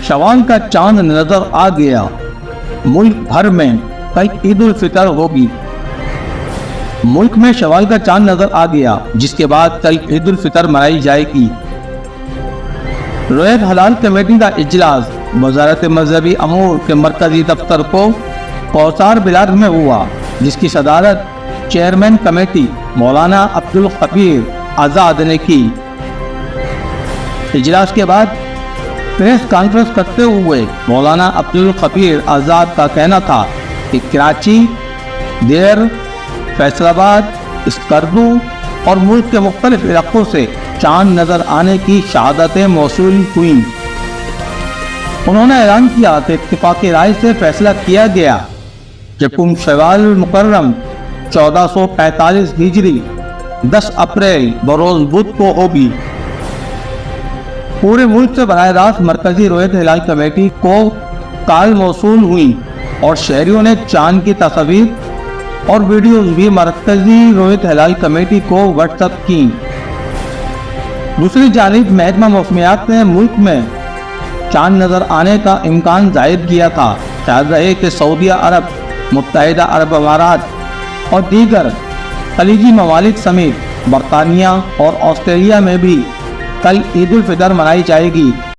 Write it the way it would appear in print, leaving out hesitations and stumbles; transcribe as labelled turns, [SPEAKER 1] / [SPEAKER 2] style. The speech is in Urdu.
[SPEAKER 1] شوال کا چاند نظر آ گیا، ملک بھر میں کل عید الفطر ہوگی۔ ملک میں شوال کا چاند نظر آ گیا جس کے بعد کل عید الفطر منائی جائے گی۔ رویت ہلال کمیٹی کا اجلاس وزارت مذہبی امور کے مرکزی دفتر کو کوثر بلاد میں ہوا، جس کی صدارت چیئرمین کمیٹی مولانا عبدالخبیر آزاد نے کی۔ اجلاس کے بعد پریس کانفرنس کرتے ہوئے مولانا عبدالخبیر آزاد کا کہنا تھا کہ کراچی، دیر، فیصل آباد، اسکردو اور ملک کے مختلف علاقوں سے چاند نظر آنے کی شہادتیں موصول ہوئیں۔ انہوں نے اعلان کیا کہ اتفاق رائے سے فیصلہ کیا گیا کہ شوال مکرم 1445 ہجری 10 اپریل بروز بدھ کو ہوگی۔ پورے ملک سے براہ راست مرکزی رویت ہلال کمیٹی کو کال موصول ہوئی اور شہریوں نے چاند کی تصاویر اور ویڈیوز بھی مرکزی رویت ہلال کمیٹی کو واٹس ایپ کی۔ دوسری جانب محکمہ موسمیات نے ملک میں چاند نظر آنے کا امکان ظاہر کیا تھا۔ خیال رہے کہ سعودیہ عرب، متحدہ عرب امارات اور دیگر خلیجی ممالک سمیت برطانیہ اور آسٹریلیا میں بھی کل عید الفطر منائی جائے گی۔